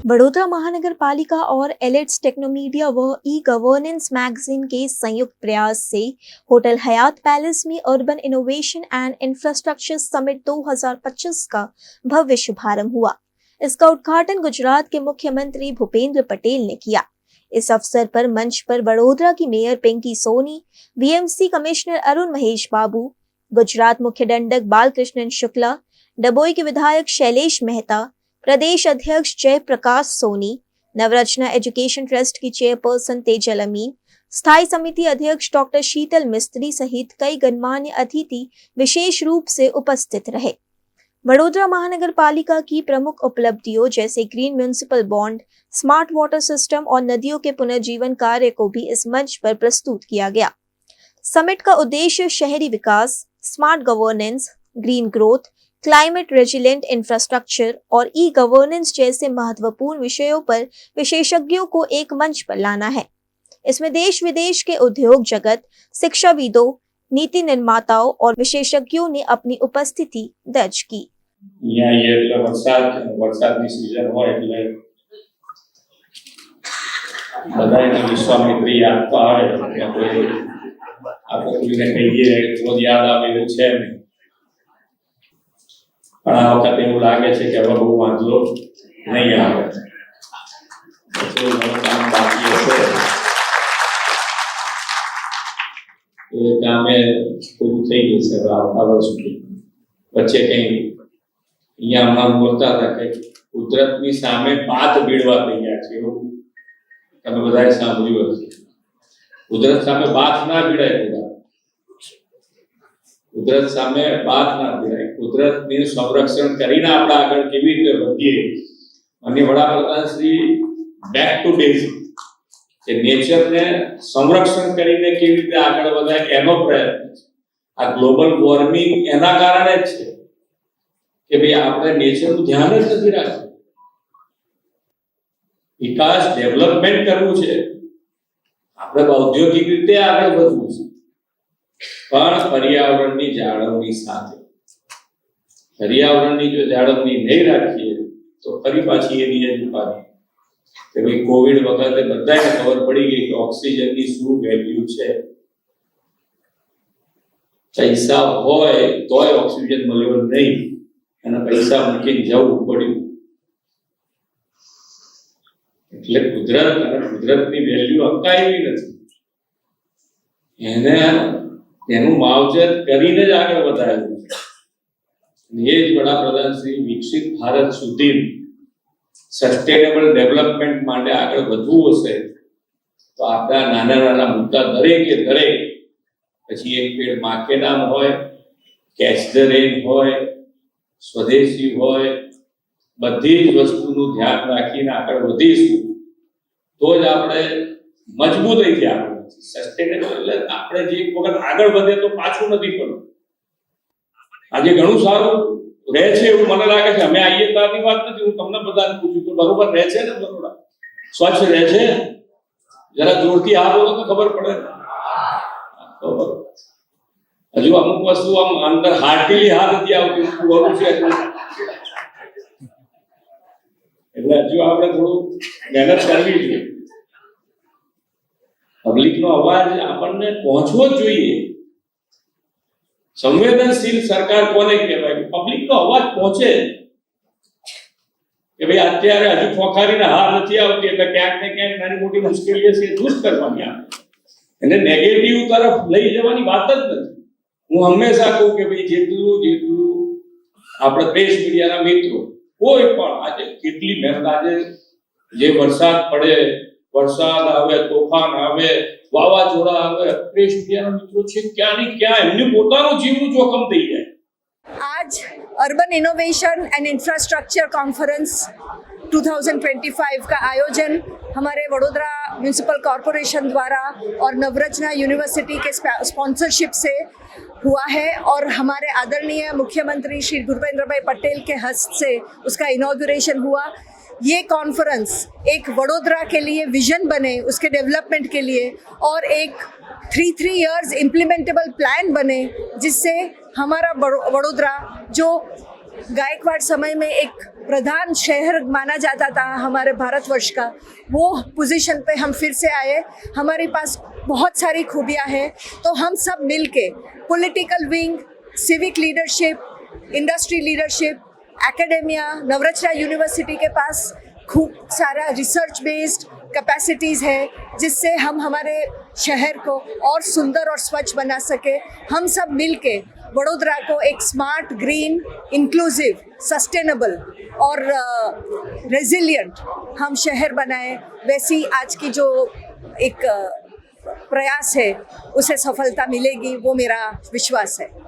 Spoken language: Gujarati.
वडोदरा महानगर पालिका और एलिट्स टेक्नोमीडिया व ई गवर्नेंस मैगजीन के संयुक्त प्रयास से होटल हयात पैलेस में urban innovation and infrastructure summit 2025 का भव्य शुभारंभ हुआ। इसका उद्घाटन गुजरात के मुख्यमंत्री भूपेंद्र पटेल ने किया। इस अवसर पर मंच पर वडोदरा की mayor Pinky Soni, BMC commissioner Arun Mahesh Babu, Gujarat मुख्य दंडक बालकृष्णन शुक्ला, डभोई के विधायक शैलेश मेहता, प्रदेश अध्यक्ष जयप्रकाश सोनी, नवरचना एजुकेशन ट्रस्ट की चेयरपर्सन तेजल अमीन, स्थायी समिति अध्यक्ष डॉक्टर शीतल मिस्त्री सहित कई गणमान्य अतिथि विशेष रूप से उपस्थित रहे। वडोदरा महानगर पालिका की प्रमुख उपलब्धियों जैसे green municipal bond, smart water system और नदियों के पुनर्जीवन कार्य को भी इस मंच पर प्रस्तुत किया गया। समिट का उद्देश्य शहरी विकास, smart governance, green growth, climate resilient infrastructure और ई गवर्नेंस जैसे महत्वपूर्ण विषयों पर विशेषज्ञों को एक मंच पर लाना है। इसमें देश विदेश के उद्योग जगत, शिक्षाविदों, नीति निर्माताओं और विशेषज्ञों ने अपनी उपस्थिति दर्ज की। वरसादनी सीजन हो એટલે બધાને વિશ્વામિત્રી યાદ તો આવે કે આપણે કોઈને કહીએ રોજ યાદ આવે એવું છે નહીં, પણ આ વખતે એવું લાગે છે કે હવે બહુ વાંધો નહીં આવે, ઘણું કામ બાકી હશે એ કામે પૂરું થઈ જશે આવતા વર્ષ સુધી। વચ્ચે કંઈ અહીંયા હમણાં બોલતા હતા કે કુદરતની સામે બાથ ભીડવા તૈયાર છે, એવું તમે બધાએ સાંભળ્યું હશે। કુદરત સામે બાથ ના ભીડાય, કુદરત સામે બાથ ના ભીડાય, કુદરતનું સંરક્ષણ કરીને આપણે આગળ કેવી રીતે વધીએ। અને વડાપ્રધાન શ્રી બેક ટુ બેઝિક કે નેચરને સંરક્ષણ કરીને કેવી રીતે આગળ વધાય એનો પ્રયત્ન છે। આ ગ્લોબલ વોર્મિંગ એના કારણે જ છે કે ભાઈ આપણે નેચરનું ધ્યાન જ નથી રાખ્યું। વિકાસ ડેવલપમેન્ટ કરવું છે, આપણે ઔદ્યોગિક રીતે આગળ વધવું છે, પણ પર્યાવરણની જાળવણી સાથે। પર્યાવરણની જો જાળવણી નહીં રાખીએ તો ફરી પાછી એની જ ઉપાધિ કે ભાઈ કોવિડ વખતે બધાને ખબર પડી ગઈ કે ઓક્સિજનની શું વેલ્યુ છે। પૈસા હોય તોય ઓક્સિજન મળ્યો નહીં અને પૈસા મૂકીને જવું પડ્યું, એટલે કુદરત અને કુદરતની વેલ્યુ અટકાવી નથી, એને એનું માવજત કરીને જ આગળ વધારવું છે। એ જ વડાપ્રધાન શ્રી વિકસિત ભારત સુધી સસ્ટેનેબલ ડેવલપમેન્ટ માટે આગળ વધવું હશે તો આપણા નાના નાના મુદ્દા દરેકે દરેક, પછી એક પેડ માં કે નામ હોય, કેચ ધ રેન હોય, સ્વદેશી હોય, બધી જ વસ્તુનું ધ્યાન રાખીને આગળ વધીશું તો જ આપણે મજબૂતાઈથી આગળ સસ્ટેનેબલ એટલે આપણે જે એક વખત આગળ વધે તો પાછું નથી પડતું। આજે ઘણું સારું રહે છે એવું મને લાગે છે। અમે આવીએ ત્યારની વાત નથી, હું તમને બધાને પૂછું તો બરોબર રહે છે ને? બરોબર સ્વચ્છ રહે છે? જરા જોરથી હા બોલો તો ખબર પડે। હજુ અમુક વસ્તુ આમ અંદર હાર્ટીલી હા નથી આવતી, બોલું છે એટલે હજુ આપણે થોડું મહેનત કરવી જોઈએ। પબ્લિકનો અવાજ આપણને પહોંચવો જ જોઈએ। સંવેદનશીલ સરકાર કોને કહેવાય? પબ્લિકનો અવાજ પહોંચે કે ભાઈ અત્યારે હજુ ખોખારીને હા નથી આવતી એટલે ક્યાંક ને ક્યાંક નાની મોટી મુશ્કેલીઓ છે દૂર કરવાની આવે, એને નેગેટિવ તરફ લઈ જવાની વાત જ નથી। હું હંમેશા કહું કે ભાઈ જેટલું આપણે પ્રેસ મીડિયાના મિત્રો કોઈ પણ આજે કેટલી મહેનત, આજે જે વરસાદ પડે, વરસાદ આવે, તોફાન આવે, વાવાઝોડા આવે, પ્રેસ મીડિયાના મિત્રો છે ક્યાં ને ક્યાં એમનું પોતાનું જીવનું જોખમ થઈ જાય। आज urban innovation and infrastructure conference 2025 का आयोजन हमारे वडोदरा म्यूनिसिपल कॉरपोरेशन द्वारा और नवरचना यूनिवर्सिटी के स्पॉन्सरशिप से हुआ है और हमारे आदरणीय मुख्यमंत्री श्री भूपेंद्र भाई पटेल के हस्त से उसका इनॉग्रेशन हुआ। ये कॉन्फ्रेंस एक वडोदरा के लिए विजन बने, उसके डेवलपमेंट के लिए, और एक 3 years इम्प्लीमेंटेबल प्लान बने जिससे हमारा वडोदरा जो गायकवाड़ समय में एक प्रधान शहर माना जाता था हमारे भारतवर्ष का, वो पोजीशन पे हम फिर से आए। हमारे पास बहुत सारी खूबियाँ हैं, तो हम सब मिलके political wing, civic leadership, industry leadership, academia, Navrachna university के पास खूब सारा रिसर्च बेस्ड कैपेसिटीज़ है, जिससे हम हमारे शहर को और सुंदर और स्वच्छ बना सके। हम सब मिलके वडोदरा को एक स्मार्ट, ग्रीन, इंक्लूसिव, सस्टेनेबल और रेजिलिएंट हम शहर बनाए। वैसी आज की जो एक प्रयास है उसे सफलता मिलेगी, वो मेरा विश्वास है।